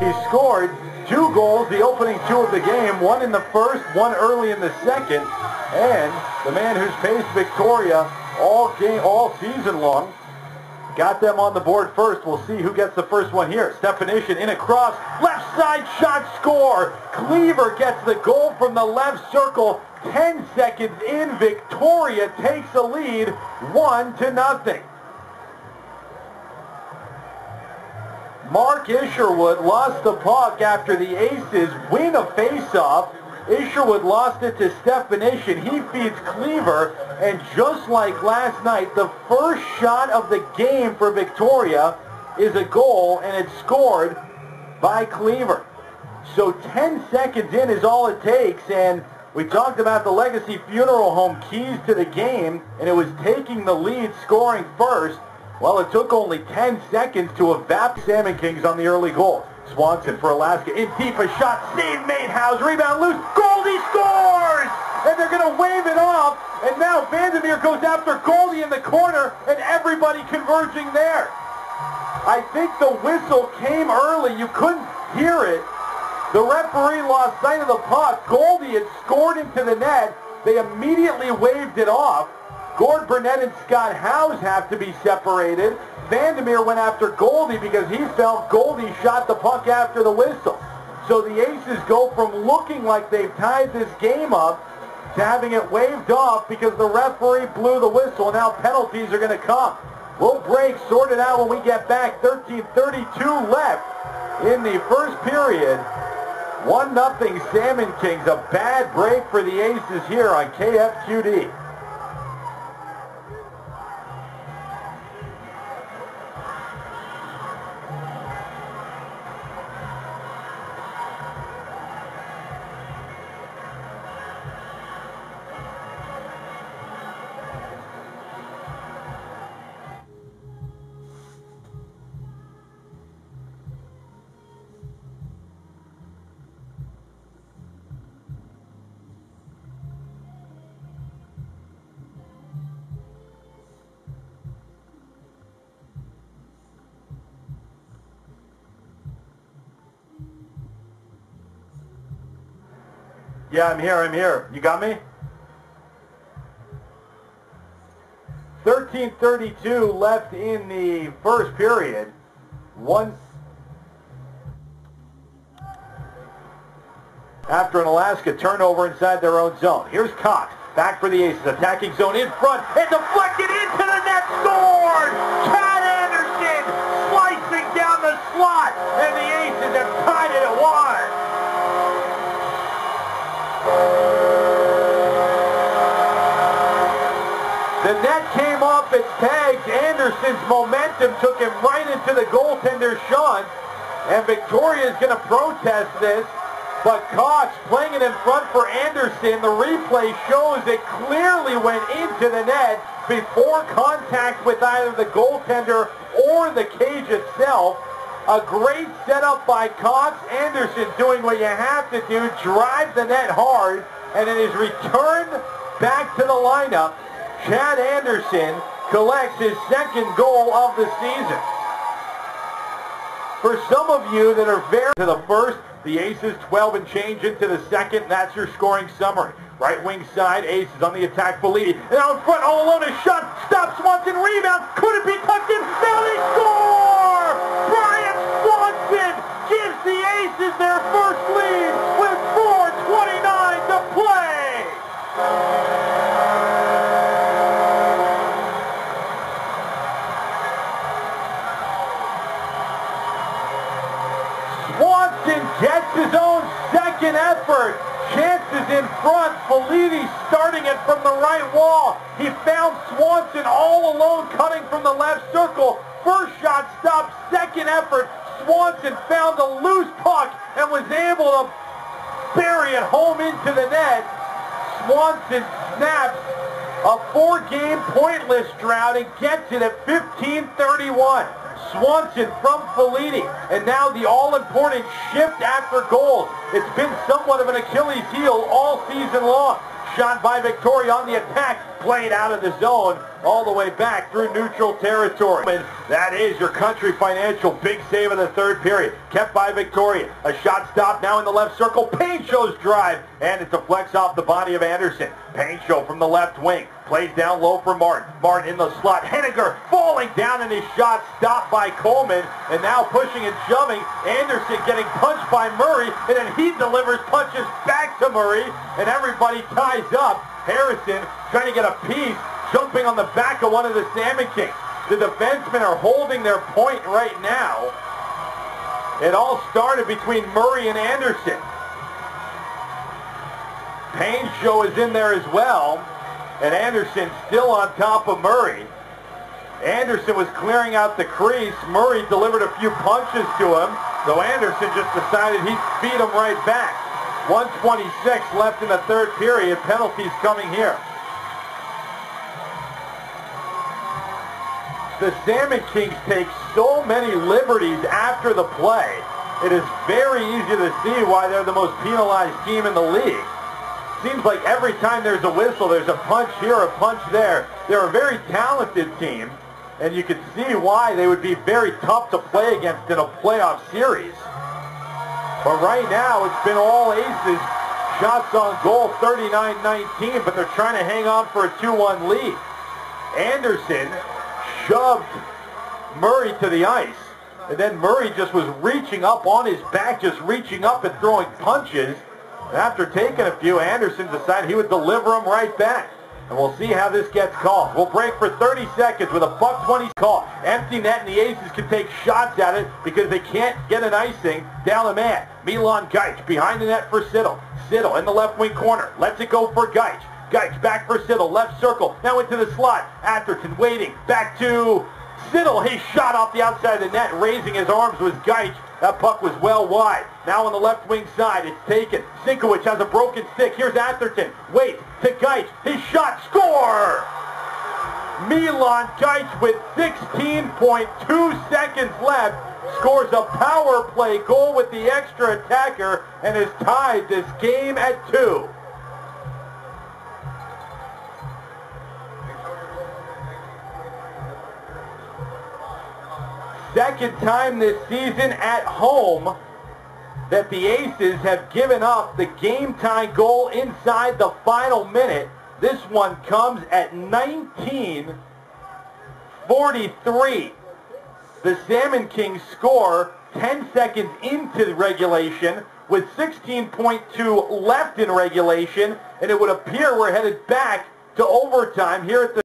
He scored 2 goals, the opening 2 of the game, 1 in the first, 1 early in the second, and the man who's paced Victoria all season long got them on the board first. We'll see who gets the first one here. Stepanishin in a cross, left side shot, score! Cleaver gets the goal from the left circle. 10 seconds in, Victoria takes a lead, 1-0. Mark Isherwood lost the puck after the Aces win a face-off. Isherwood lost it to Stepanishin. He feeds Cleaver, and just like last night, the first shot of the game for Victoria is a goal, and it's scored by Cleaver. So 10 seconds in is all it takes, and we talked about the Legacy Funeral Home keys to the game, and it was taking the lead, scoring first. Well, it took only 10 seconds to evaporate Salmon Kings on the early goal. Swanson for Alaska, in deep, a shot, save made, House, rebound loose, Goldie scores! And they're going to wave it off, and now Vandermeer goes after Goldie in the corner, and everybody converging there. I think the whistle came early, you couldn't hear it. The referee lost sight of the puck. Goldie had scored into the net. They immediately waved it off. Gord Burnett and Scott Howes have to be separated. Vandermeer went after Goldie because he felt Goldie shot the puck after the whistle. So the Aces go from looking like they've tied this game up to having it waved off because the referee blew the whistle. Now penalties are going to come. We'll break, sort it out when we get back. 13:32 left in the first period. 1-0 Salmon Kings. A bad break for the Aces here on KFQD. Yeah, I'm here. You got me? 13:32 left in the first period. After an Alaska turnover inside their own zone. Here's Cox. Back for the Aces. Attacking zone in front. And deflected into the net. Scored! Chad Anderson slicing down the slot. And the Aces have tied it at 1. The net came off its pegs. Anderson's momentum took him right into the goaltender Sean. And Victoria is going to protest this. But Cox playing it in front for Anderson. The replay shows it clearly went into the net before contact with either the goaltender or the cage itself. A great setup by Cox. Anderson doing what you have to do, drive the net hard, and it is returned back to the lineup. Chad Anderson collects his second goal of the season. For some of you that are very to the first, the Aces 12 and change into the second. That's your scoring summary. Right wing side, Aces on the attack. Fellini now in front, all alone. A shot, stop, Swanson, rebound. Could it be tucked in? Now they score! Brian Swanson gives the Aces their first lead with 4:29 to play. Swanson gets his own second effort. Chances in front. Fellini starting it from the right wall. He found Swanson all alone cutting from the left circle. First shot stopped. Second effort. Swanson found a loose puck and was able to bury it home into the net. Swanson snaps a 4-game pointless drought and gets it at 15:31. Swanson from Fellini, and now the all-important shift after goals. It's been somewhat of an Achilles heel all season long. Shot by Victoria on the attack. played out of the zone all the way back through neutral territory. And that is your Country Financial big save of the third period. Kept by Victoria. A shot stop now in the left circle. Painshow's drive, and it deflects off the body of Anderson. Painshow from the left wing. Plays down low for Martin. Martin in the slot. Henniger falling down in his shot, stopped by Coleman, and now pushing and shoving. Anderson getting punched by Murray, and then he delivers punches back to Murray, and everybody ties up. Harrison trying to get a piece, jumping on the back of one of the Salmon Kings. The defensemen are holding their point right now. It all started between Murray and Anderson. Painshow is in there as well. And Anderson still on top of Murray. Anderson was clearing out the crease. Murray delivered a few punches to him. So Anderson just decided he'd feed him right back. 1:26 left in the third period. Penalties coming here. The Salmon Kings take so many liberties after the play. It is very easy to see why they're the most penalized team in the league. Seems like every time there's a whistle, there's a punch here, a punch there. They're a very talented team, and you can see why they would be very tough to play against in a playoff series. But right now, it's been all aces. Shots on goal, 39-19, but they're trying to hang on for a 2-1 lead. Anderson shoved Murray to the ice, and then Murray just was reaching up on his back, just reaching up and throwing punches. And after taking a few, Anderson decided he would deliver them right back. And we'll see how this gets called. We'll break for 30 seconds with a .20 call. Empty net, and the Aces can take shots at it because they can't get an icing down the man. Milan Gajic behind the net for Siddle. Siddle in the left wing corner. Lets it go for Gajic. Gajic back for Siddle. Left circle. Now into the slot. Atherton waiting. Back to Siddle. He shot off the outside of the net. Raising his arms was Gajic. That puck was well wide. Now on the left wing side, it's taken. Sinkowicz has a broken stick. Here's Atherton. Wait to Gajic. His shot. Score! Milan Gajic with 16.2 seconds left scores a power play goal with the extra attacker and has tied this game at 2. Second time this season at home that the Aces have given up the game-tying goal inside the final minute. This one comes at 19:43. The Salmon Kings score 10 seconds into regulation with 16.2 left in regulation, and it would appear we're headed back to overtime here at the